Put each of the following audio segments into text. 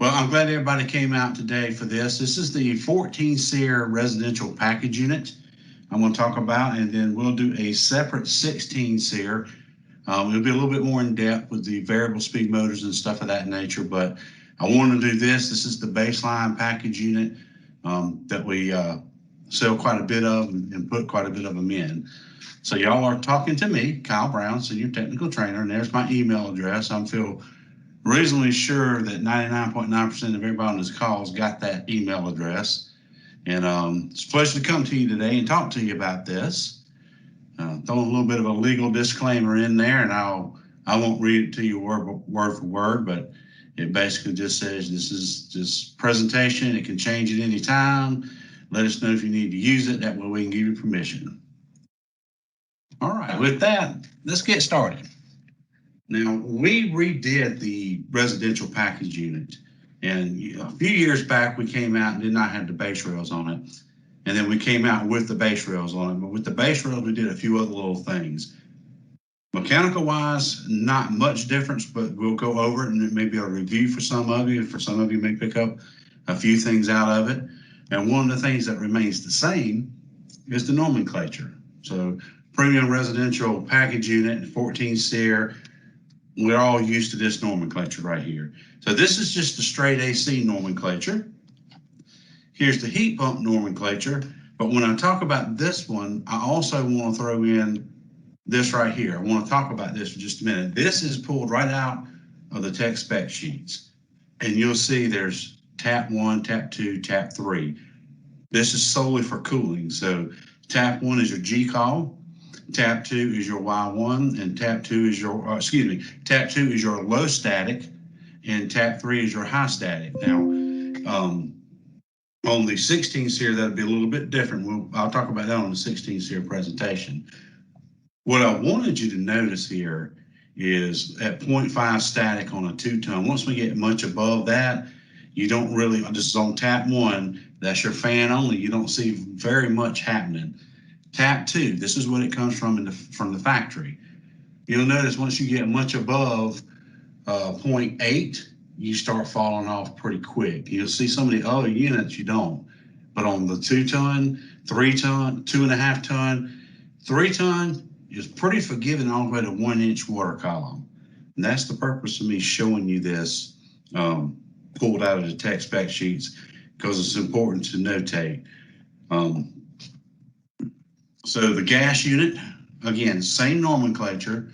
Well, I'm glad everybody came out today for this. This is the 14 SEER residential package unit I'm going to talk about, and then we'll do a separate 16 SEER. It'll be a little bit more in depth with the variable speed motors and stuff of that nature, but I want to do this. This is the baseline package unit that we sell quite a bit of and put quite a bit of them in. So y'all are talking to me, Kyle Brown, Senior Technical Trainer, and there's my email address. I feel reasonably sure that 99.9% of everybody on this call has got that email address. And it's a pleasure to come to you today and talk to you about this. Throw a little bit of a legal disclaimer in there, and I won't read it to you word for word, but it basically just says this is just presentation. It can change at any time. Let us know if you need to use it. That way we can give you permission. All right, with that, let's get started. Now, we redid the residential package unit, and a few years back we came out and did not have the base rails on it, and then we came out with the base rails on it. But with the base rails, we did a few other little things. Mechanical wise, not much difference, but we'll go over it and it may be a review for some of you. For some of you may pick up a few things out of it. And one of the things that remains the same is the nomenclature. So premium residential package unit, 14 SEER, we're all used to this nomenclature right here. So this is just the straight AC nomenclature. Here's the heat pump nomenclature. But when I talk about this one, I also want to throw in this right here. I want to talk about this for just a minute. This is pulled right out of the tech spec sheets. And you'll see there's tap 1, tap 2, tap 3. This is solely for cooling. So tap 1 is your G call. Tap 2 is your Y1, and tap 2 is your, tap 2 is your low static, and tap 3 is your high static. Now, on the 16 SEER, that'll be a little bit different. I'll talk about that on the 16 SEER presentation. What I wanted you to notice here is at 0.5 static on a 2-ton, once we get much above that, you don't really, this is on tap 1, that's your fan only, you don't see very much happening. Tap 2, this is what it comes from from the factory. You'll notice once you get much above 0.8, you start falling off pretty quick. You'll see some of the other units you don't. But on the 2-ton, 3-ton, 2.5 ton, 3-ton is pretty forgiving all the way to 1-inch water column. And that's the purpose of me showing you this pulled out of the tech spec sheets, because it's important to notate. So the gas unit, again, same nomenclature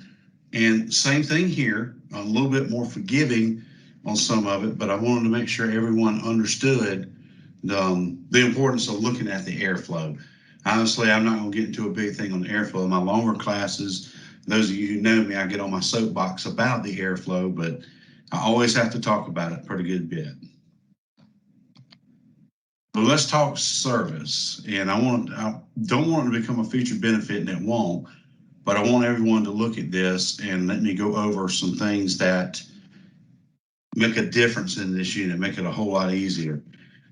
and same thing here, a little bit more forgiving on some of it, but I wanted to make sure everyone understood the importance of looking at the airflow. Honestly, I'm not going to get into a big thing on the airflow. In my longer classes, those of you who know me, I get on my soapbox about the airflow, but I always have to talk about it a pretty good bit. But let's talk service, and I don't want it to become a featured benefit, and it won't, but I want everyone to look at this and let me go over some things that make a difference in this unit, make it a whole lot easier.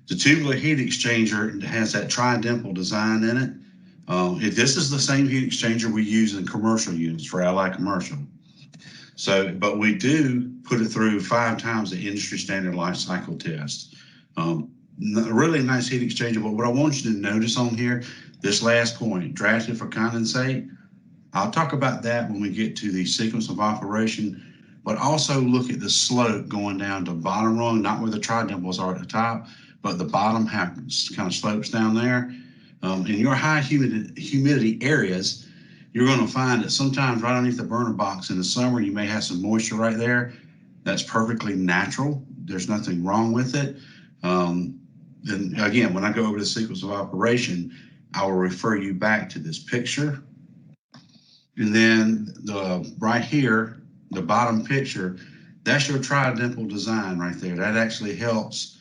The tubular heat exchanger has that tri-dimple design in it. This is the same heat exchanger we use in commercial units for Ally Commercial. So, but we do put it through 5 times the industry standard life cycle test. A really nice heat exchanger, but what I want you to notice on here, this last point, drafted for condensate, I'll talk about that when we get to the sequence of operation, but also look at the slope going down to bottom rung, not where the tri-dimples are at the top, but the bottom happens, kind of slopes down there. In your high humidity areas, you're going to find that sometimes right underneath the burner box in the summer, you may have some moisture right there. That's perfectly natural. There's nothing wrong with it. And again, when I go over the sequence of operation, I will refer you back to this picture. And then right here, the bottom picture, that's your tri-dimple design right there. That actually helps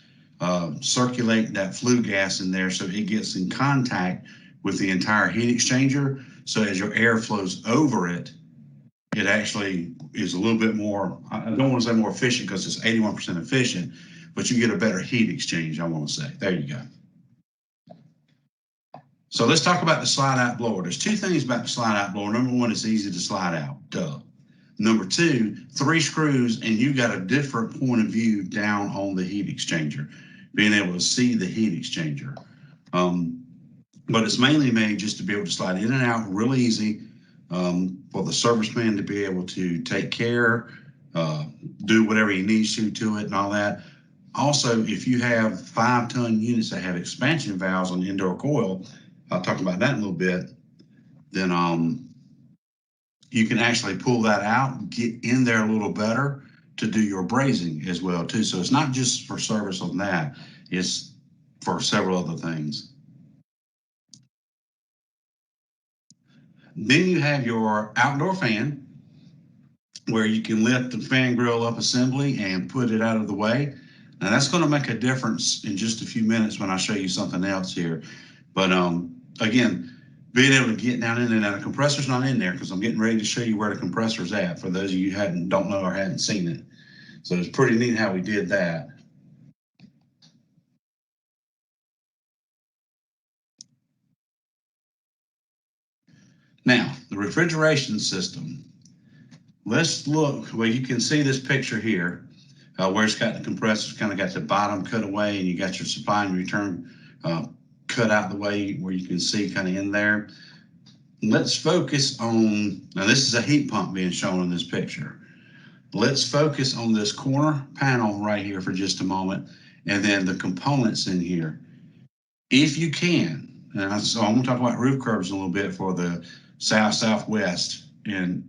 circulate that flue gas in there so it gets in contact with the entire heat exchanger. So as your air flows over it, it actually is a little bit more, I don't want to say more efficient because it's 81% efficient, but you get a better heat exchange, I want to say. There you go. So let's talk about the slide out blower. There's 2 things about the slide out blower. Number 1, it's easy to slide out, duh. Number two, 3 screws, and you got a different point of view down on the heat exchanger, being able to see the heat exchanger. But it's mainly made just to be able to slide in and out real easy, for the serviceman to be able to take care, do whatever he needs to it and all that. Also, if you have 5-ton units that have expansion valves on the indoor coil, I'll talk about that in a little bit, then you can actually pull that out, get in there a little better to do your brazing as well too. So it's not just for service on that, it's for several other things. Then you have your outdoor fan, where you can lift the fan grill up assembly and put it out of the way. Now that's going to make a difference in just a few minutes when I show you something else here. But again, being able to get down in there. Now the compressor's not in there because I'm getting ready to show you where the compressor's at for those of you who don't know or hadn't seen it. So it's pretty neat how we did that. Now, the refrigeration system. Let's look, well, you can see this picture here, where it's got the compressor, kind of got the bottom cut away, and you got your supply and return cut out the way where you can see kind of in there. Let's focus on, now this is a heat pump being shown in this picture. Let's focus on this corner panel right here for just a moment, and then the components in here. If you can, and so I'm going to talk about roof curves a little bit for the southwest and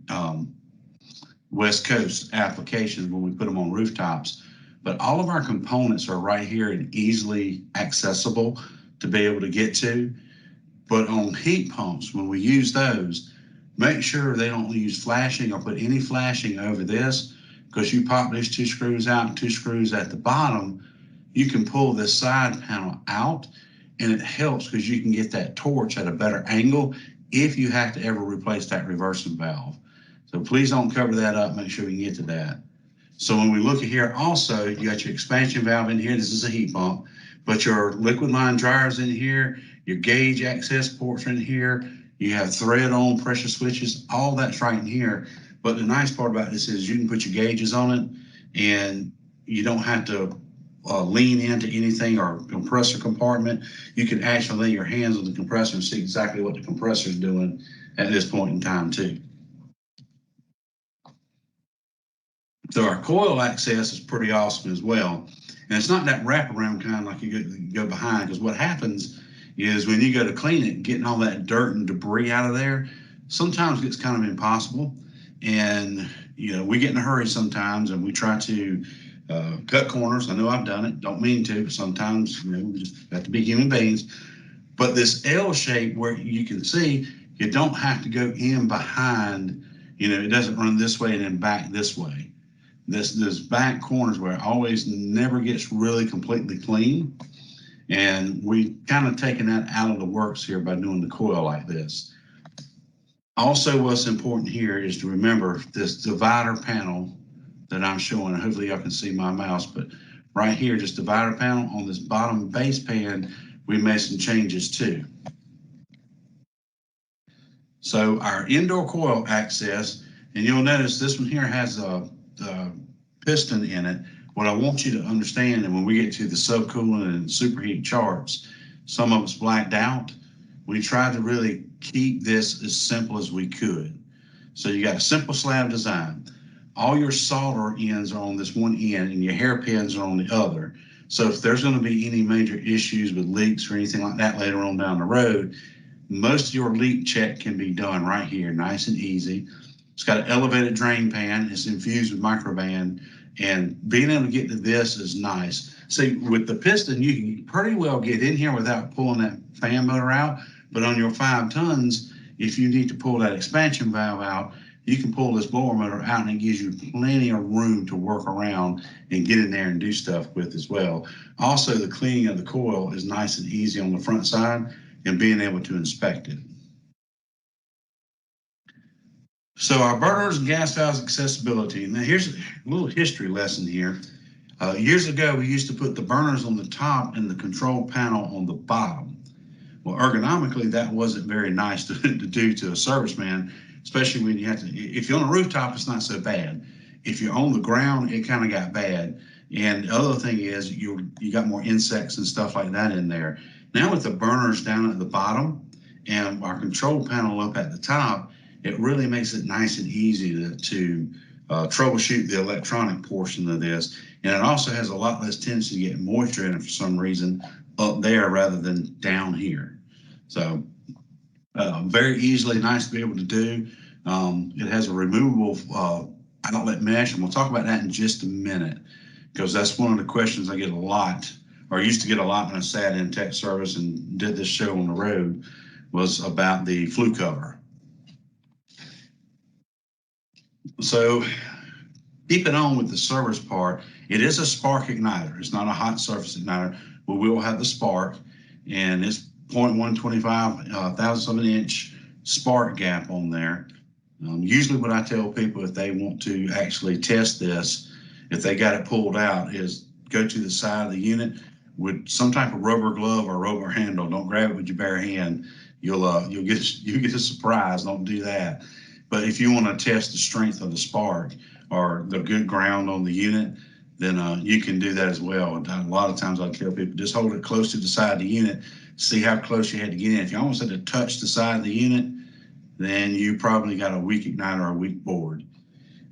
West Coast applications when we put them on rooftops. But all of our components are right here and easily accessible to be able to get to. But on heat pumps, when we use those, make sure they don't use flashing or put any flashing over this, because you pop these 2 screws out and 2 screws at the bottom, you can pull this side panel out, and it helps because you can get that torch at a better angle if you have to ever replace that reversing valve. So please don't cover that up, make sure we can get to that. So when we look at here also, you got your expansion valve in here, this is a heat pump, but your liquid line dryers in here, your gauge access ports are in here, you have thread on pressure switches, all that's right in here. But the nice part about this is you can put your gauges on it and you don't have to lean into anything or compressor compartment. You can actually lay your hands on the compressor and see exactly what the compressor is doing at this point in time too. So our coil access is pretty awesome as well. And it's not that wraparound kind like you go behind, because what happens is when you go to clean it, getting all that dirt and debris out of there, sometimes gets kind of impossible. And, you know, we get in a hurry sometimes and we try to cut corners. I know I've done it, don't mean to, but sometimes, you know, we just have to be human beings. But this L shape where you can see, you don't have to go in behind, you know, it doesn't run this way and then back this way. This back corners where it always never gets really completely clean. And we kind of taken that out of the works here by doing the coil like this. Also, what's important here is to remember this divider panel that I'm showing. Hopefully y'all can see my mouse, but right here, just divider panel on this bottom base pan, we made some changes too. So our indoor coil access, and you'll notice this one here has a piston in it. What I want you to understand, and when we get to the subcoolant and superheat charts, some of it's blacked out. We tried to really keep this as simple as we could. So you got a simple slab design. All your solder ends are on this one end and your hairpins are on the other. So if there's going to be any major issues with leaks or anything like that later on down the road, most of your leak check can be done right here, nice and easy. It's got an elevated drain pan. It's infused with microvan, and being able to get to this is nice. See, with the piston, you can pretty well get in here without pulling that fan motor out, but on your 5 tons, if you need to pull that expansion valve out, you can pull this blower motor out and it gives you plenty of room to work around and get in there and do stuff with as well. Also, the cleaning of the coil is nice and easy on the front side and being able to inspect it. So our burners and gas valves accessibility. Now here's a little history lesson here. Years ago, we used to put the burners on the top and the control panel on the bottom. Well, ergonomically, that wasn't very nice to do to a serviceman. especially when you have to, if you're on a rooftop, it's not so bad. If you're on the ground, it kind of got bad. And the other thing is you got more insects and stuff like that in there. Now with the burners down at the bottom and our control panel up at the top, it really makes it nice and easy to troubleshoot the electronic portion of this. And it also has a lot less tendency to get moisture in it for some reason up there rather than down here. So very easily, nice to be able to do. It has a removable outlet mesh, and we'll talk about that in just a minute, because that's one of the questions I get a lot, or used to get a lot when I sat in tech service and did this show on the road, was about the flue cover. So keeping on with the service part, it is a spark igniter. It's not a hot surface igniter. We will have the spark, and it's 0.125 thousandths of an inch spark gap on there. Usually what I tell people if they want to actually test this, if they got it pulled out, is go to the side of the unit with some type of rubber glove or rubber handle. Don't grab it with your bare hand. You'll get a surprise. Don't do that. But if you want to test the strength of the spark or the good ground on the unit, then you can do that as well. And a lot of times I tell people just hold it close to the side of the unit, see how close you had to get in. If you almost had to touch the side of the unit, then you probably got a weak igniter or a weak board.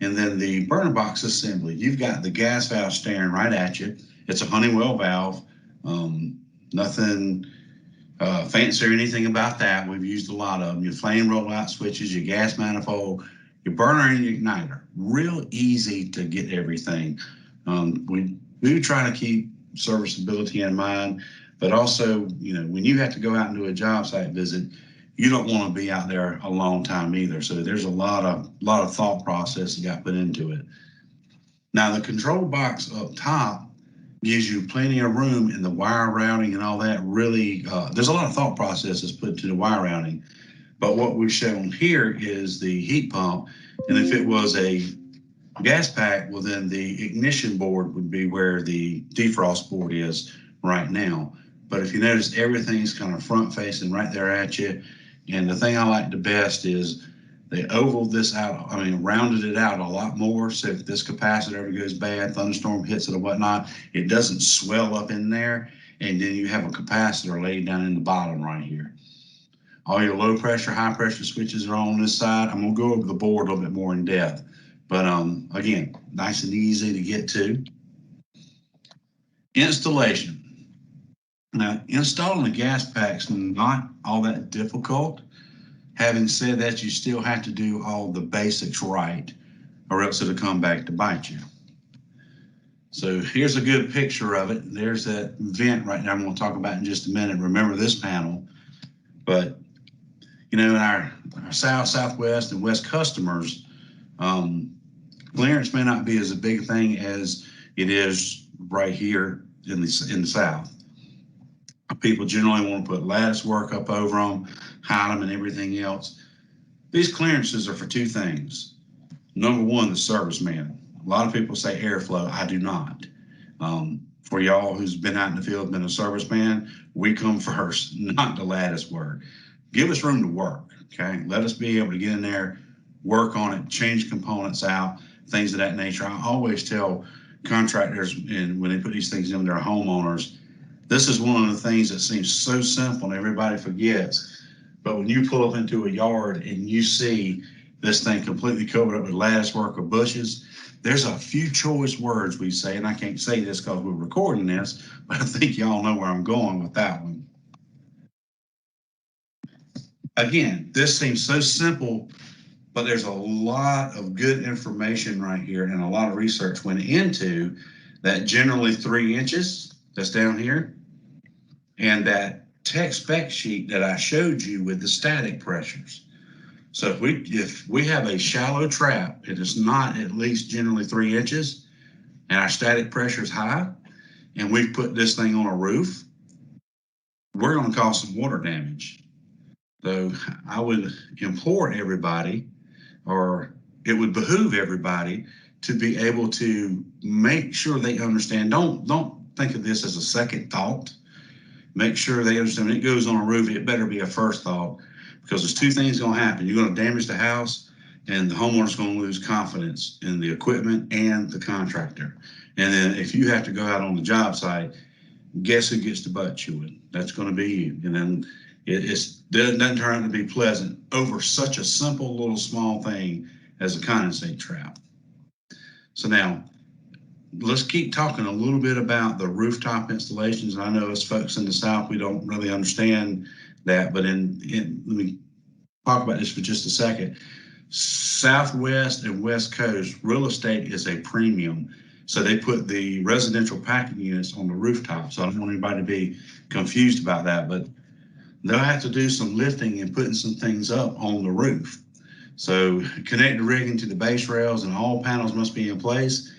And then the burner box assembly, you've got the gas valve staring right at you. It's a Honeywell valve, nothing fancy or anything about that. We've used a lot of them. Your flame rollout switches, your gas manifold, your burner and your igniter. Real easy to get everything. We do try to keep serviceability in mind, but also, when you have to go out and do a job site visit, you don't want to be out there a long time either. So there's a lot of thought process that got put into it. Now the control box up top gives you plenty of room in the wire routing and all that. Really, there's a lot of thought processes put to the wire routing. But what we've shown here is the heat pump. And if it was a gas pack, well, then the ignition board would be where the defrost board is right now. But if you notice, everything's kind of front facing right there at you. And the thing I like the best is they ovaled this out, rounded it out a lot more. So if this capacitor ever goes bad, thunderstorm hits it or whatnot, it doesn't swell up in there. And then you have a capacitor laid down in the bottom right here. All your low pressure, high pressure switches are on this side. I'm gonna go over the board a little bit more in depth. But again, nice and easy to get to. Installation. Now, installing the gas pack's not all that difficult. Having said that, you still have to do all the basics right, or else it'll come back to bite you. So here's a good picture of it. There's that vent right now I'm going to talk about in just a minute. Remember this panel. But, in our south, southwest, and west customers, clearance may not be as a big thing as it is right here in the south. People generally want to put lattice work up over them, hide them, and everything else. These clearances are for two things. Number one, the serviceman. A lot of people say airflow. I do not. For y'all who's been out in the field, been a serviceman, we come first, not the lattice work. Give us room to work, okay? Let us be able to get in there, work on it, change components out, things of that nature. I always tell contractors, and when they put these things in their homeowners, this is one of the things that seems so simple and everybody forgets. But when you pull up into a yard and you see this thing completely covered up with lattice work or bushes, there's a few choice words we say, and I can't say this because we're recording this, but I think y'all know where I'm going with that one. Again, this seems so simple, but there's a lot of good information right here, and a lot of research went into that. Generally 3 inches that's down here, and that tech spec sheet that I showed you with the static pressures. So if we have a shallow trap, it is not at least generally 3 inches, and our static pressure is high, and we've put this thing on a roof, we're going to cause some water damage. So I would implore everybody, or it would behoove everybody, to be able to make sure they understand. Don't think of this as a second thought. Make sure they understand when it goes on a roof, it better be a first thought. because there's two things going to happen. You're going to damage the house, and the homeowner's going to lose confidence in the equipment and the contractor. And then if you have to go out on the job site, guess who gets the butt chewing? That's going to be you. And then it doesn't turn out to be pleasant over such a simple little small thing as a condensate trap. So now, let's keep talking a little bit about the rooftop installations. And I know as folks in the South, we don't really understand that, but let me talk about this for just a second. Southwest and West Coast real estate is a premium. So they put the residential packaging units on the rooftop. So I don't want anybody to be confused about that, but they'll have to do some lifting and putting some things up on the roof. So connect the rigging to the base rails and all panels must be in place.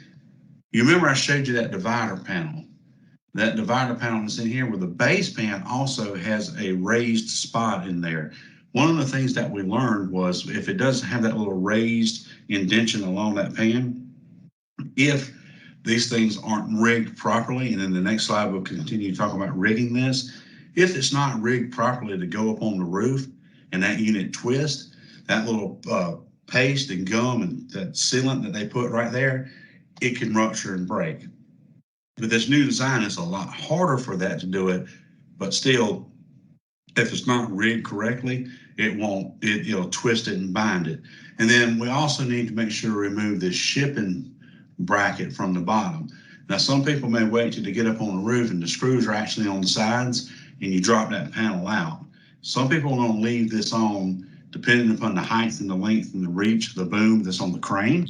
You remember I showed you that divider panel. That divider panel that's in here where the base pan also has a raised spot in there. One of the things that we learned was if it doesn't have that little raised indentation along that pan, if these things aren't rigged properly, and in the next slide we'll continue to talk about rigging this, if it's not rigged properly to go up on the roof and that unit twists, that little paste and gum and that sealant that they put right there, it can rupture and break. With this new design, it's a lot harder for that to do it, but still, if it's not rigged correctly, it'll twist it and bind it. And then we also need to make sure to remove this shipping bracket from the bottom. Now, some people may wait till they get up on the roof and the screws are actually on the sides and you drop that panel out. Some people are going to leave this on depending upon the height and the length and the reach of the boom that's on the crane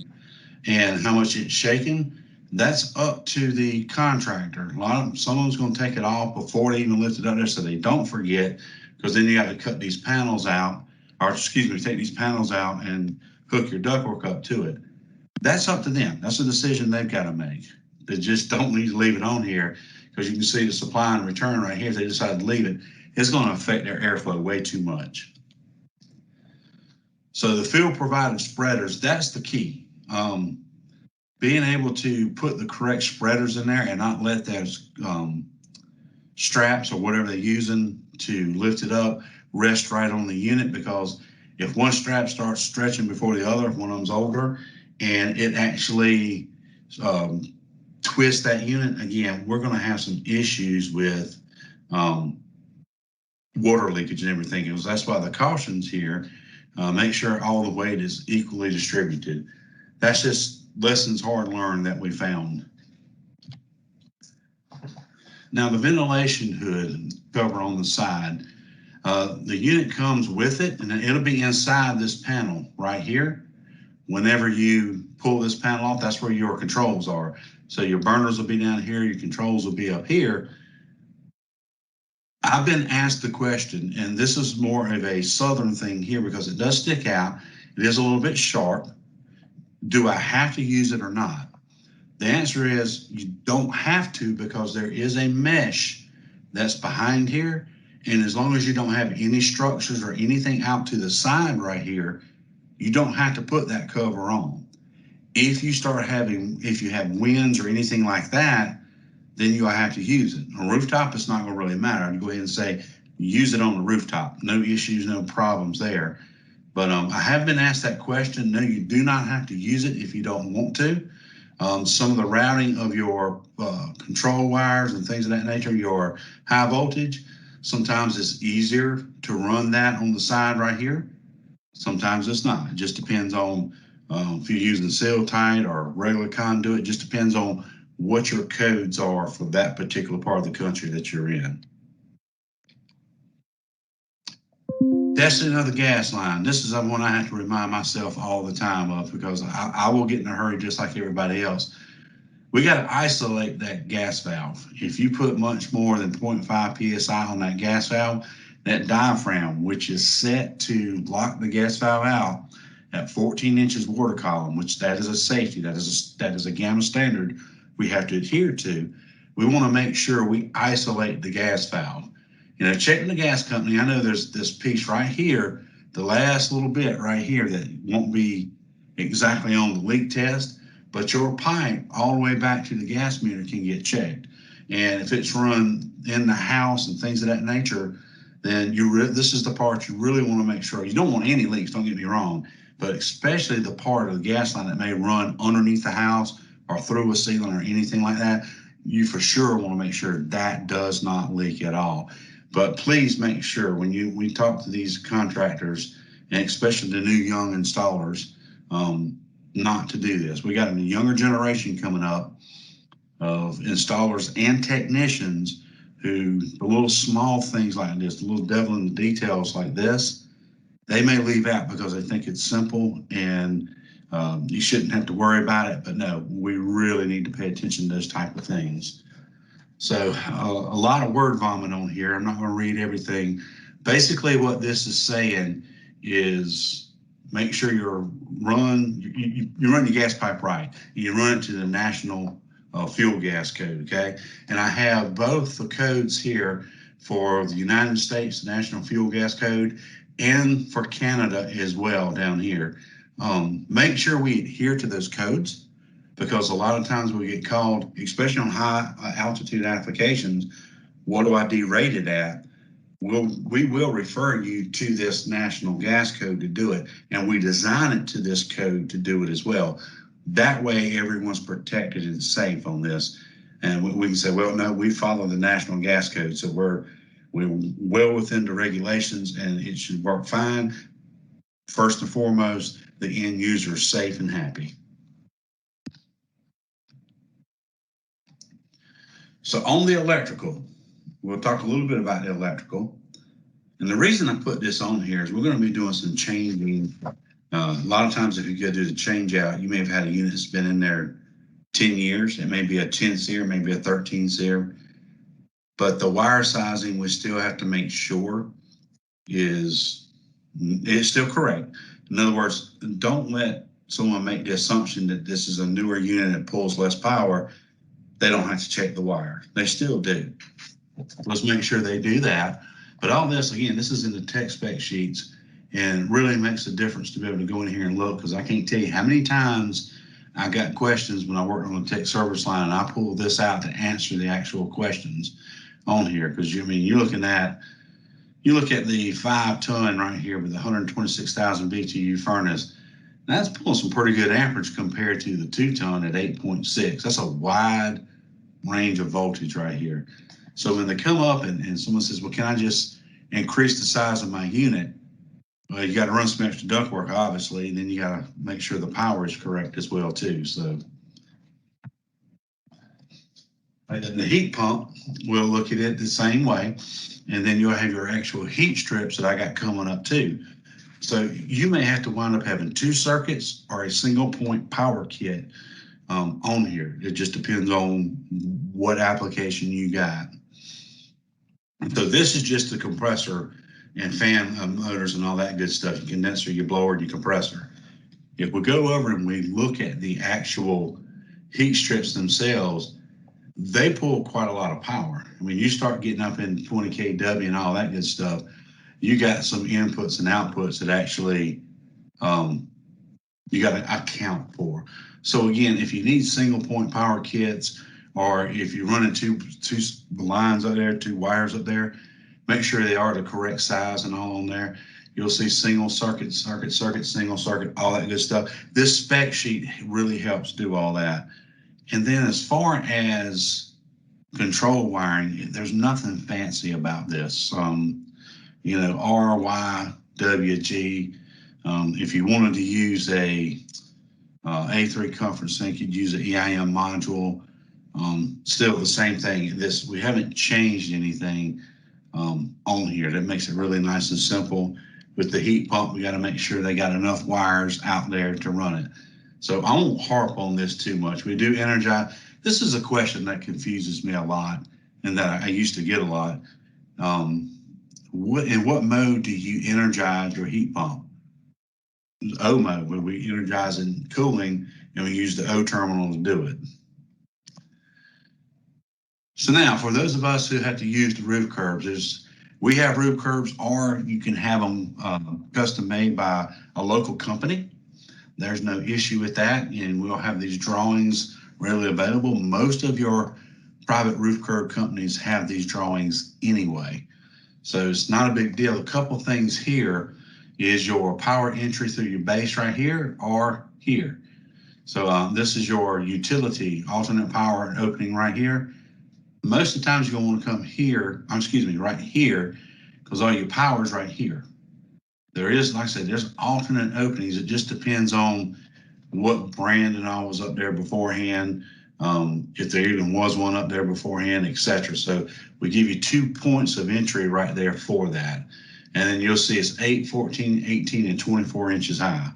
and how much it's shaking. That's up to the contractor. Someone's going to take it off before they even lift it up there so they don't forget, because then you got to cut these panels out, or excuse me, take these panels out and hook your ductwork up to it. That's up to them. That's a decision they've got to make. They just don't need to leave it on here, because you can see the supply and return right here. If they decide to leave it, it's going to affect their airflow way too much. So the field provided spreaders, that's the key. Being able to put the correct spreaders in there and not let those straps or whatever they're using to lift it up rest right on the unit, because if one strap starts stretching before the other, if one of them's older, and it actually twists that unit, again, we're going to have some issues with water leakage and everything. So that's why the cautions here, make sure all the weight is equally distributed. That's just lessons hard learned that we found. Now the ventilation hood cover on the side, the unit comes with it, and it'll be inside this panel right here. Whenever you pull this panel off, that's where your controls are. So your burners will be down here, your controls will be up here. I've been asked the question, and this is more of a southern thing here because it does stick out. It is a little bit sharp. Do I have to use it or not? The answer is you don't have to, because there is a mesh that's behind here. And as long as you don't have any structures or anything out to the side right here, you don't have to put that cover on. If you have winds or anything like that, then you'll have to use it. On a rooftop, it's not going to really matter. I'd go ahead and say use it on the rooftop. No issues, no problems there. But I have been asked that question. No, you do not have to use it if you don't want to. Some of the routing of your control wires and things of that nature, your high voltage, sometimes it's easier to run that on the side right here. Sometimes it's not. It just depends on if you're using seal tight or regular conduit. It just depends on what your codes are for that particular part of the country that you're in. Testing of the gas line. This is one I have to remind myself all the time of, because I will get in a hurry just like everybody else. We got to isolate that gas valve. If you put much more than 0.5 psi on that gas valve, that diaphragm, which is set to lock the gas valve out at 14 inches water column, which that is a safety, that is a gamma standard we have to adhere to. We want to make sure we isolate the gas valve. Checking the gas company, I know there's this piece right here, the last little bit right here that won't be exactly on the leak test, but your pipe all the way back to the gas meter can get checked. And if it's run in the house and things of that nature, then this is the part you really want to make sure. You don't want any leaks, don't get me wrong, but especially the part of the gas line that may run underneath the house or through a ceiling or anything like that, you for sure want to make sure that does not leak at all. But please make sure when we talk to these contractors, and especially the new young installers, not to do this. We got a younger generation coming up of installers and technicians who the little small things like this, the little devil in the details like this, they may leave out because they think it's simple and you shouldn't have to worry about it. But no, we really need to pay attention to those type of things. So a lot of word vomit on here. I'm not going to read everything. Basically, what this is saying is make sure you run your gas pipe right. You run it to the national fuel gas code, okay? And I have both the codes here for the United States National Fuel Gas Code and for Canada as well down here. Make sure we adhere to those codes, because a lot of times we get called, especially on high altitude applications, what do I derate it at? We will refer you to this national gas code to do it, and we design it to this code to do it as well. That way everyone's protected and safe on this. And we can say, well, no, we follow the national gas code, so we're well within the regulations and it should work fine. First and foremost, the end user is safe and happy. So on the electrical, we'll talk a little bit about the electrical. And the reason I put this on here is we're going to be doing some changing. A lot of times if you go do the change out, you may have had a unit that's been in there 10 years. It may be a 10 SEER, maybe a 13 SEER. But the wire sizing we still have to make sure is still correct. In other words, don't let someone make the assumption that this is a newer unit that pulls less power. They don't have to check the wire. They still do. Let's make sure they do that. But all this, again, this is in the tech spec sheets and really makes a difference to be able to go in here and look, because I can't tell you how many times I got questions when I worked on the tech service line and I pulled this out to answer the actual questions on here. Because you look at the 5-ton right here with the 126,000 BTU furnace. That's pulling some pretty good amperage compared to the 2-ton at 8.6. That's a wide range of voltage right here. So when they come up and someone says, well, can I just increase the size of my unit? Well, you got to run some extra ductwork, obviously, and then you got to make sure the power is correct as well, too. So the heat pump, we'll look at it the same way. And then you'll have your actual heat strips that I got coming up, too. So you may have to wind up having 2 circuits or a single point power kit on here. It just depends on what application you got. So this is just the compressor and fan motors and all that good stuff, your condenser, your blower, and your compressor. If we go over and we look at the actual heat strips themselves, they pull quite a lot of power. I mean, you start getting up in 20 kW and all that good stuff, you got some inputs and outputs that actually you got to account for. So again, if you need single point power kits, or if you're running two lines up there, 2 wires up there, make sure they are the correct size and all on there. You'll see single circuit, single circuit, all that good stuff. This spec sheet really helps do all that. And then as far as control wiring, there's nothing fancy about this. R, Y, W, G. If you wanted to use a A3 comfort sink, you'd use an EIM module. Still the same thing. We haven't changed anything on here. That makes it really nice and simple. With the heat pump, we got to make sure they got enough wires out there to run it. So I won't harp on this too much. We do energize. This is a question that confuses me a lot and that I used to get a lot. In what mode do you energize your heat pump? O mode, where we energize in cooling and we use the O terminal to do it. So now, for those of us who have to use the roof curbs, we have roof curbs, or you can have them custom made by a local company. There's no issue with that, and we'll have these drawings readily available. Most of your private roof curb companies have these drawings anyway. So it's not a big deal. A couple things here is your power entry through your base right here or here. So this is your utility alternate power opening right here. Most of the times you're going to want to come here, right here, because all your power is right here. There is, like I said, there's alternate openings. It just depends on what brand and all was up there beforehand, if there even was one up there beforehand, etc. So we give you 2 points of entry right there for that. And then you'll see it's 8, 14, 18, and 24 inches high.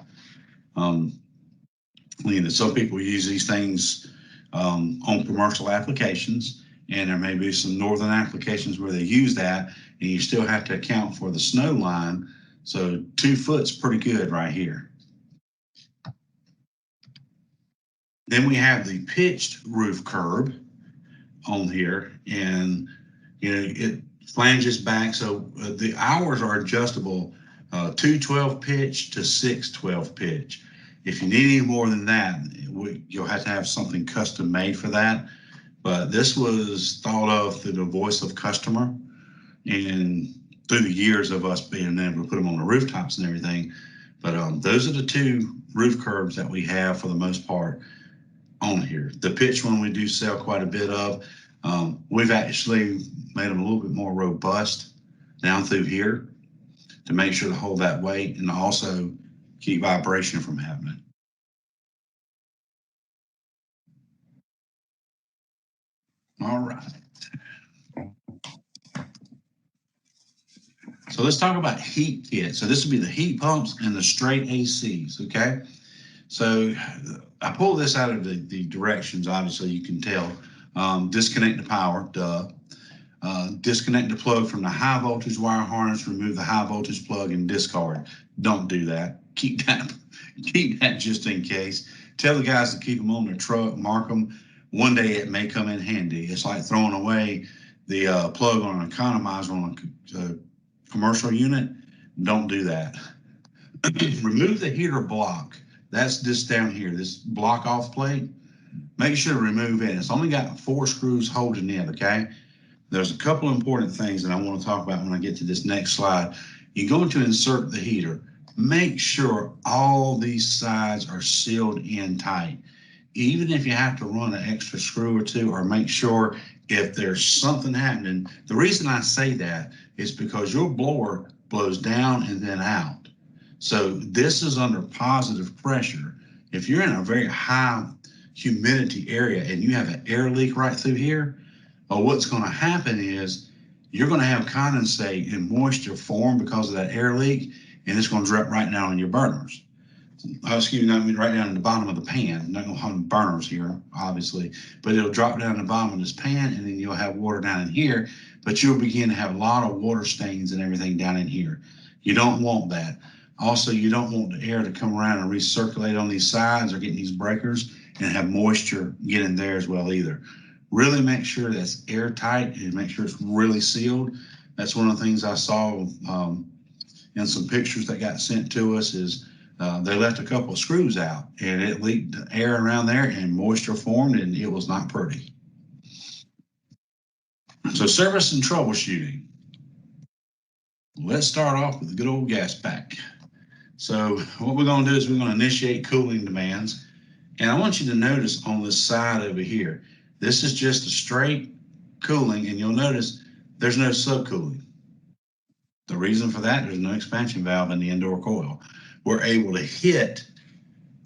Some people use these things on commercial applications, and there may be some northern applications where they use that, and you still have to account for the snow line. So 2 foot's pretty good right here. Then we have the pitched roof curb on here, and it flanges back. So the hours are adjustable, 212 pitch to 612 pitch. If you need any more than that, you'll have to have something custom made for that. But this was thought of through the voice of customer and through the years of us being able to put them on the rooftops and everything. But those are the 2 roof curbs that we have for the most part on here. The pitch one we do sell quite a bit of. We've actually made them a little bit more robust down through here to make sure to hold that weight and also keep vibration from happening. All right. So let's talk about heat kit. So this would be the heat pumps and the straight ACs, okay? So I pulled this out of the directions, obviously you can tell. Disconnect the power, duh. Disconnect the plug from the high voltage wire harness, remove the high voltage plug and discard. Don't do that. Keep that just in case. Tell the guys to keep them on their truck, mark them. One day it may come in handy. It's like throwing away the plug on an economizer on a commercial unit. Don't do that. Remove the heater block. That's this down here, this block off plate. Make sure to remove it. It's only got 4 screws holding it, okay? There's a couple of important things that I want to talk about when I get to this next slide. You're going to insert the heater. Make sure all these sides are sealed in tight. Even if you have to run an extra screw or 2, or make sure if there's something happening. The reason I say that is because your blower blows down and then out. So this is under positive pressure. If you're in a very high humidity area and you have an air leak right through here, what's going to happen is you're going to have condensate and moisture form because of that air leak, and it's going to drip right down on your burners. Right down in the bottom of the pan. I'm not going to have burners here, obviously, but it'll drop down the bottom of this pan, and then you'll have water down in here, but you'll begin to have a lot of water stains and everything down in here. You don't want that. Also, you don't want the air to come around and recirculate on these sides or get these breakers and have moisture get in there as well either. Really make sure that's airtight and make sure it's really sealed. That's one of the things I saw in some pictures that got sent to us is they left a couple of screws out and it leaked air around there and moisture formed and it was not pretty. So service and troubleshooting. Let's start off with the good old gas pack. So what we're going to do is we're going to initiate cooling demands. And I want you to notice on this side over here, this is just a straight cooling, and you'll notice there's no subcooling. The reason for that, there's no expansion valve in the indoor coil. We're able to hit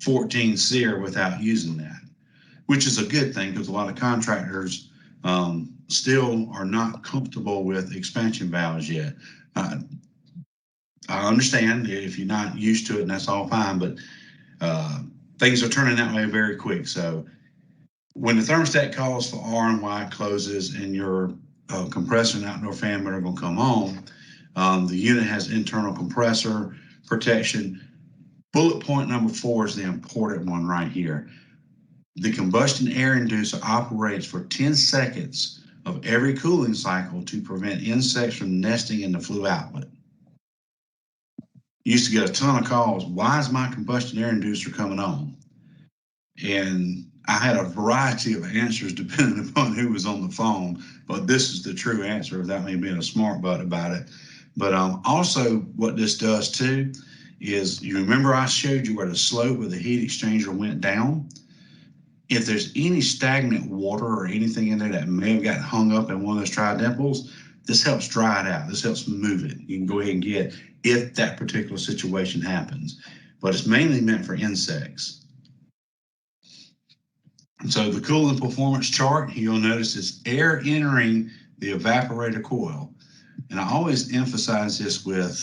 14 SEER without using that, which is a good thing because a lot of contractors still are not comfortable with expansion valves yet. I understand if you're not used to it, and that's all fine, but things are turning that way very quick. So when the thermostat calls for R and Y closes and your compressor and outdoor fan motor are going to come on, the unit has internal compressor protection. Bullet point number 4 is the important one right here. The combustion air inducer operates for 10 seconds of every cooling cycle to prevent insects from nesting in the flue outlet. Used to get a ton of calls. Why is my combustion air inducer coming on? And I had a variety of answers depending upon who was on the phone, but this is the true answer without me being a smart butt about it. But also what this does too is, you remember I showed you where the slope of the heat exchanger went down? If there's any stagnant water or anything in there that may have gotten hung up in one of those tri-dimples, this helps dry it out. This helps move it. You can go ahead and get if that particular situation happens. But it's mainly meant for insects. So the cooling performance chart, you'll notice is air entering the evaporator coil. And I always emphasize this with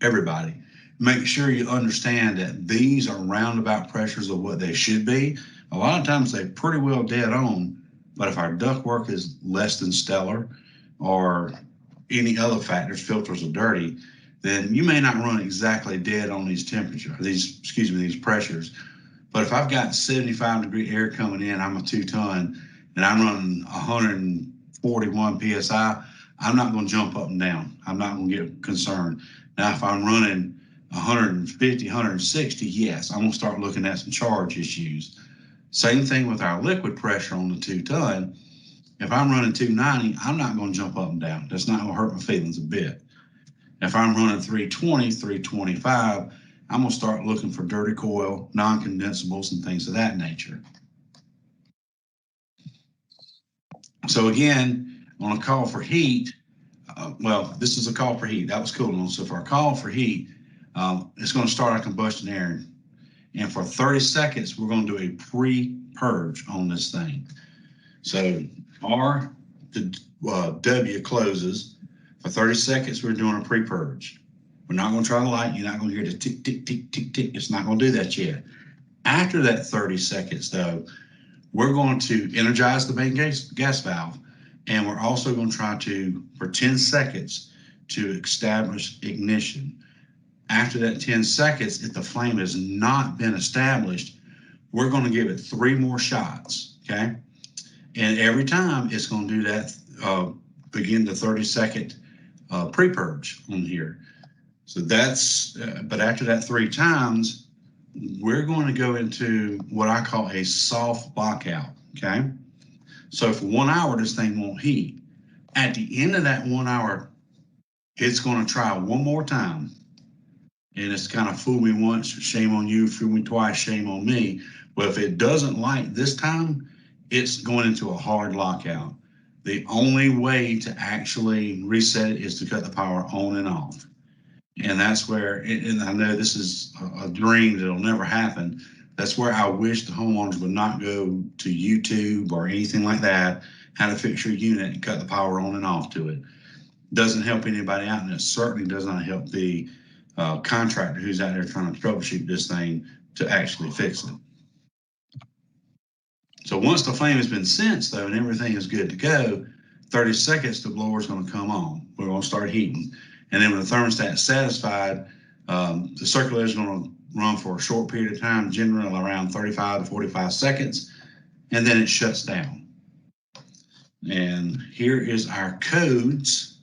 everybody. Make sure you understand that these are roundabout pressures of what they should be. A lot of times they're pretty well dead on, but if our ductwork is less than stellar or any other factors, filters are dirty, then you may not run exactly dead on these these pressures. But if I've got 75-degree air coming in, I'm a 2-ton, and I'm running 141 PSI, I'm not going to jump up and down. I'm not going to get concerned. Now, if I'm running 150, 160, yes, I'm going to start looking at some charge issues. Same thing with our liquid pressure on the 2-ton. If I'm running 290, I'm not going to jump up and down. That's not going to hurt my feelings a bit. If I'm running 320, 325, I'm going to start looking for dirty coil, non-condensables, and things of that nature. So again, on a call for heat, well, this is a call for heat. That was cooling. So for a call for heat, it's going to start our combustion air. And for 30 seconds, we're going to do a pre-purge on this thing. So R to W closes. For 30 seconds, we're doing a pre-purge. We're not going to try the light. You're not going to hear the tick, tick, tick, tick, tick. It's not going to do that yet. After that 30 seconds, though, we're going to energize the main gas valve, and we're also going to try to, for 10 seconds, to establish ignition. After that 10 seconds, if the flame has not been established, we're going to give it 3 more shots, okay? And every time it's going to do that, begin the 30-second pre-purge on here. So that's, but after that 3 times, we're going to go into what I call a soft lockout, okay? So for 1 hour, this thing won't heat. At the end of that 1 hour, it's going to try one more time. And it's kind of fool me once, shame on you, fool me twice, shame on me. But if it doesn't light this time, it's going into a hard lockout. The only way to actually reset it is to cut the power on and off. And that's where, and I know this is a dream that'll never happen. That's where I wish the homeowners would not go to YouTube or anything like that, how to fix your unit and cut the power on and off to it. Doesn't help anybody out, and it certainly does not help the contractor who's out there trying to troubleshoot this thing to actually fix it. So once the flame has been sensed, though, and everything is good to go, 30 seconds, the blower is going to come on. We're going to start heating. And then when the thermostat is satisfied, the circulator is going to run for a short period of time, generally around 35 to 45 seconds, and then it shuts down. And here is our codes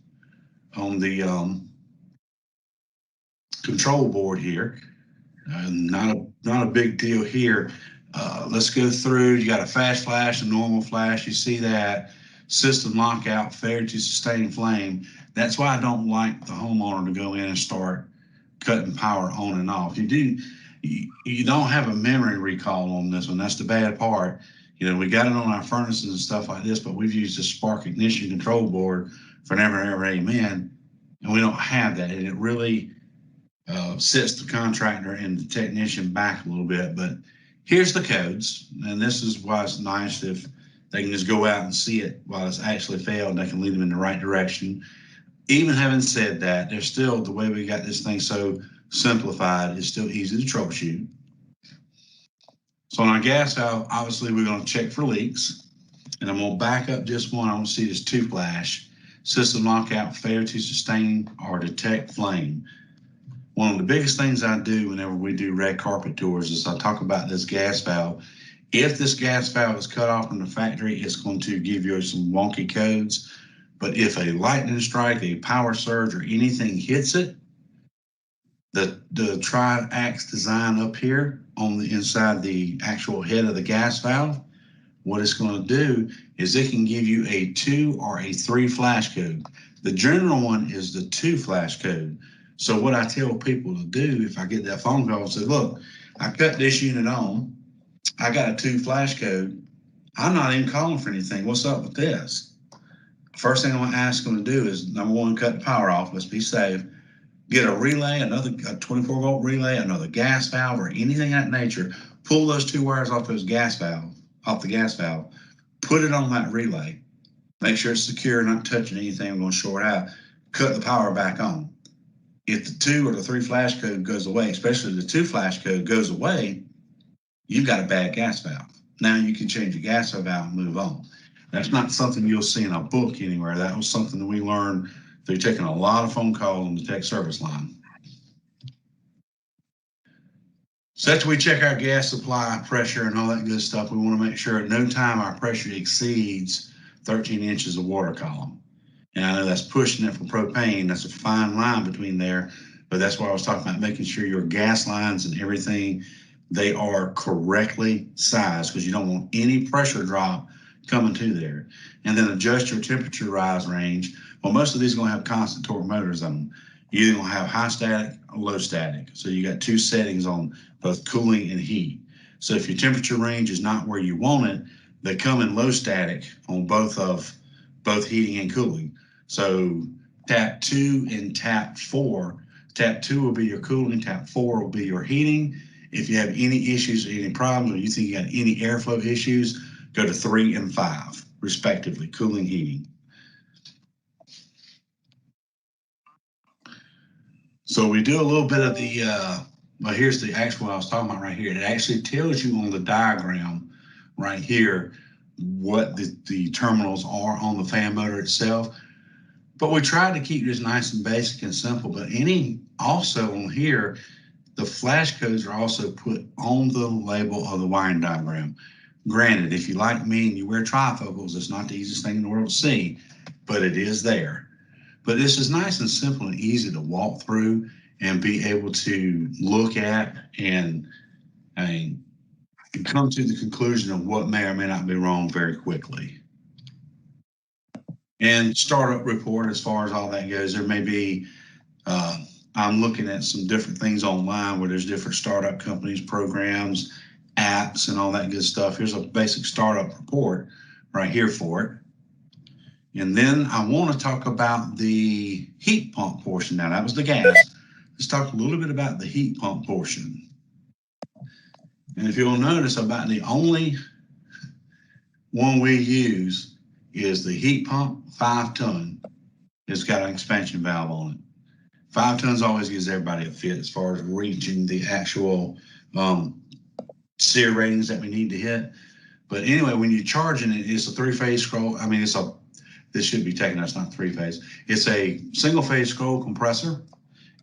on the control board here. Not a big deal here. Let's go through. You got a fast flash, a normal flash. You see that. System lockout, failure to sustain flame. That's why I don't like the homeowner to go in and start cutting power on and off. You don't have a memory recall on this one. That's the bad part. You know, we got it on our furnaces and stuff like this, but we've used a spark ignition control board for never, ever, amen. And we don't have that. And it really sets the contractor and the technician back a little bit. But here's the codes. And this is why it's nice if they can just go out and see it while it's actually failed. They can lead them in the right direction. Even having said that, there's still, the way we got this thing so simplified, it's still easy to troubleshoot. So on our gas valve, obviously we're going to check for leaks. And I'm going to back up just one. I want to see this 2 flash. System lockout, failure to sustain or detect flame. One of the biggest things I do whenever we do red carpet tours is I talk about this gas valve. If this gas valve is cut off from the factory, it's going to give you some wonky codes. But if a lightning strike, a power surge, or anything hits it, The tri-axe design up here on the inside the actual head of the gas valve, what it's going to do is it can give you a 2 or a 3 flash code. The general one is the 2 flash code. So what I tell people to do if I get that phone call and say, look, I cut this unit on, I got a 2 flash code, I'm not even calling for anything. What's up with this? First thing I'm going to ask them to do is, number one, cut the power off. Let's be safe. Get a relay, a 24-volt relay, another gas valve, or anything of that nature. Pull those 2 wires off the gas valve, put it on that relay. Make sure it's secure, not touching anything. I'm going to short out. Cut the power back on. If the 2 or the 3 flash code goes away, especially the 2 flash code goes away, you've got a bad gas valve. Now you can change the gas valve and move on. That's not something you'll see in a book anywhere. That was something that we learned through taking a lot of phone calls on the tech service line. So after we check our gas supply pressure and all that good stuff, we want to make sure at no time our pressure exceeds 13 inches of water column. And I know that's pushing it for propane. That's a fine line between there, but that's why I was talking about making sure your gas lines and everything, they are correctly sized, because you don't want any pressure drop coming to there. And then adjust your temperature rise range. Well, most of these are going to have constant torque motors on them. You're either going to have high static or low static. So you got 2 settings on both cooling and heat. So if your temperature range is not where you want it, they come in low static on both heating and cooling. So tap 2 and tap 4. Tap 2 will be your cooling, tap 4 will be your heating. If you have any issues or any problems, or you think you got any airflow issues, go to 3 and 5, respectively, cooling, heating. So we do a little bit of the, well, here's the actual I was talking about right here. It actually tells you on the diagram right here what the terminals are on the fan motor itself. But we tried to keep this nice and basic and simple. But also on here, the flash codes are also put on the label of the wiring diagram. Granted, if you like me and you wear trifocals, it's not the easiest thing in the world to see, but it is there. But this is nice and simple and easy to walk through and be able to look at and come to the conclusion of what may or may not be wrong very quickly. And startup report, as far as all that goes, there may be, I'm looking at some different things online where there's different startup companies, programs, apps, and all that good stuff. Here's a basic startup report right here for it. And then I want to talk about the heat pump portion. Now, that was the gas. Let's talk a little bit about the heat pump portion. And if you'll notice, about the only one we use is the heat pump 5-ton. It's got an expansion valve on it. 5 tons always gives everybody a fit as far as reaching the actual SEER ratings that we need to hit. But anyway, when you're charging it, it's a 3-phase scroll. I mean, this should be taken, that's not 3-phase. It's a single-phase scroll compressor,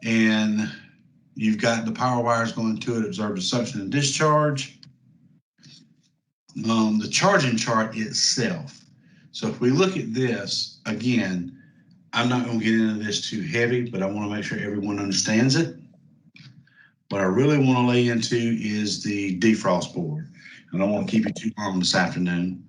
and you've got the power wires going to it, observe the suction and discharge. The charging chart itself. So if we look at this, again, I'm not going to get into this too heavy, but I want to make sure everyone understands it. What I really want to lay into is the defrost board. I don't want to keep you too long this afternoon.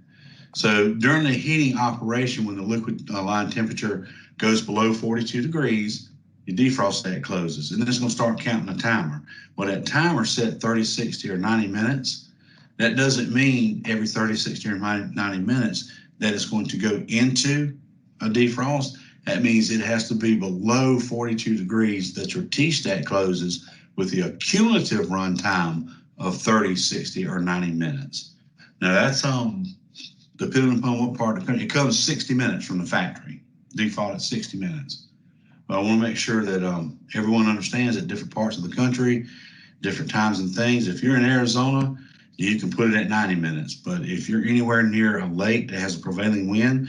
So during the heating operation, when the liquid line temperature goes below 42 degrees, your defrost stack closes, and then it's going to start counting a timer. Well, that timer set 30, 60, or 90 minutes. That doesn't mean every 30, 60, or 90 minutes that it's going to go into a defrost. That means it has to be below 42 degrees that your T-stack closes with the cumulative run time of 30, 60, or 90 minutes. Now that's depending upon what part of the country, it comes 60 minutes from the factory, default at 60 minutes. But I want to make sure that everyone understands that different parts of the country, different times and things. If you're in Arizona, you can put it at 90 minutes. But if you're anywhere near a lake that has a prevailing wind,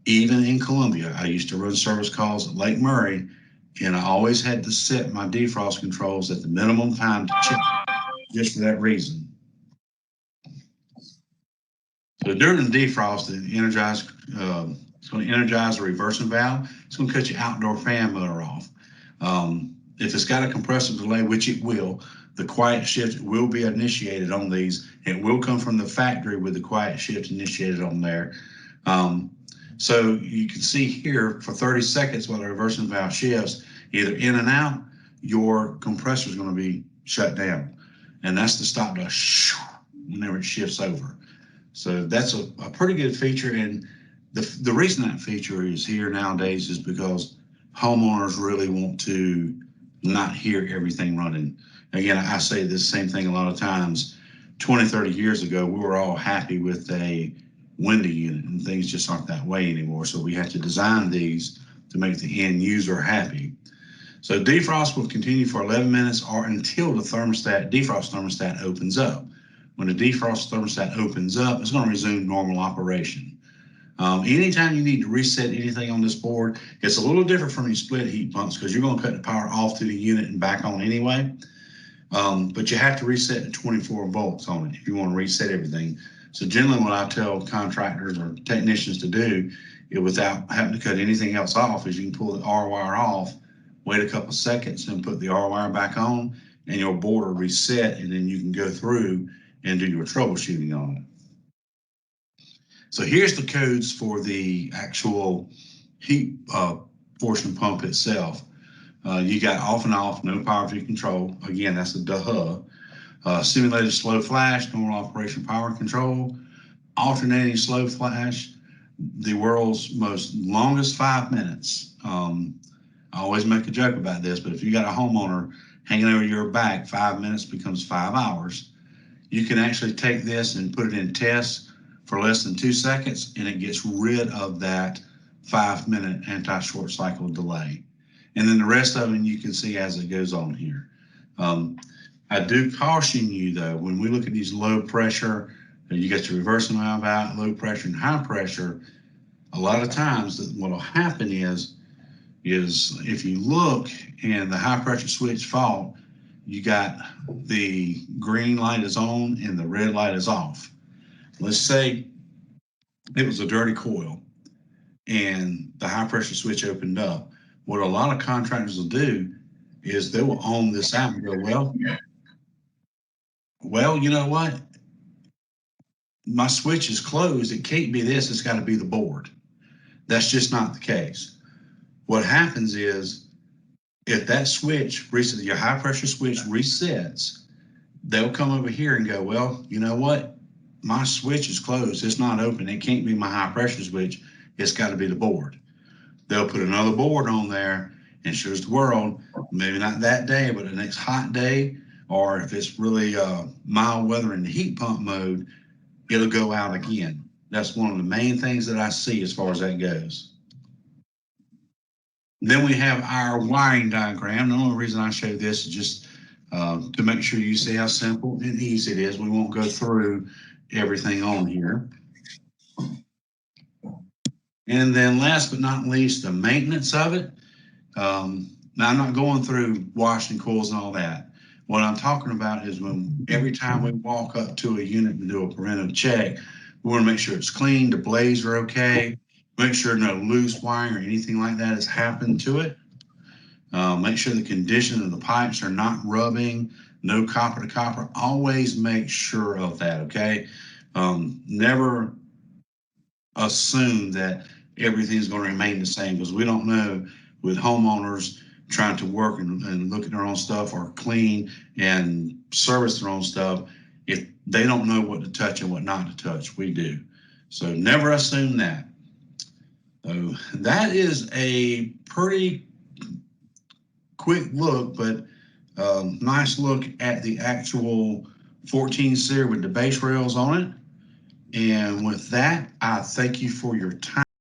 even in Columbia, I used to run service calls at Lake Murray, and I always had to set my defrost controls at the minimum time to check, just for that reason. So during the defrost, it's going to energize the reversing valve. It's going to cut your outdoor fan motor off. if it's got a compressor delay, which it will, the quiet shift will be initiated on these. It will come from the factory with the quiet shift initiated on there. So you can see here for 30 seconds while the reversing valve shifts, either in and out, your compressor is going to be shut down. And that's to stop the whenever it shifts over. So that's a pretty good feature. And the reason that feature is here nowadays is because homeowners really want to not hear everything running. Again, I say this same thing a lot of times. 20, 30 years ago, we were all happy with a window unit, and things just aren't that way anymore. So we have to design these to make the end user happy. So defrost will continue for 11 minutes or until the defrost thermostat opens up. When the defrost thermostat opens up, it's going to resume normal operation. Anytime you need to reset anything on this board, it's a little different from your split heat pumps because you're going to cut the power off to the unit and back on anyway. But you have to reset the 24 volts on it if you want to reset everything. So generally what I tell contractors or technicians to do is, without having to cut anything else off, is you can pull the R wire off, wait a couple seconds and put the R wire back on, and your board will reset, and then you can go through and do your troubleshooting on it. So here's the codes for the actual heat portion pump itself. You got off and off, no power view control. Again, that's a duh. Simulated slow flash, normal operation power control, alternating slow flash, the world's most longest 5 minutes. I always make a joke about this, but if you got a homeowner hanging over your back, 5 minutes becomes 5 hours. You can actually take this and put it in tests for less than 2 seconds, and it gets rid of that 5 minute anti-short cycle delay. And then the rest of it you can see as it goes on here. I do caution you though, when we look at these low pressure, you get your reversing valve out, low pressure and high pressure, a lot of times what will happen is if you look and the high pressure switch fault, you got the green light is on and the red light is off. Let's say it was a dirty coil and the high pressure switch opened up. What a lot of contractors will do is they will own this out and go, well, you know what? My switch is closed. It can't be this. It's got to be the board. That's just not the case. What happens is if that switch resets, your high pressure switch resets, they'll come over here and go, well, you know what? My switch is closed. It's not open. It can't be my high pressure switch. It's got to be the board. They'll put another board on there and sure as the world, maybe not that day, but the next hot day, or if it's really mild weather in the heat pump mode, it'll go out again. That's one of the main things that I see as far as that goes. Then we have our wiring diagram. The only reason I show this is just to make sure you see how simple and easy it is. We won't go through everything on here. And then last but not least, the maintenance of it. Now I'm not going through washing coils and all that. What I'm talking about is when every time we walk up to a unit and do a preventive check, we want to make sure it's clean, the blades are okay, make sure no loose wiring or anything like that has happened to it. Make sure the condition of the pipes are not rubbing, no copper to copper. Always make sure of that, okay? Never assume that everything's going to remain the same, because we don't know with homeowners trying to work and look at their own stuff or clean and service their own stuff, if they don't know what to touch and what not to touch. We do. So never assume that. So that is a pretty quick look, but nice look at the actual 14 SEER with the base rails on it. And with that, I thank you for your time.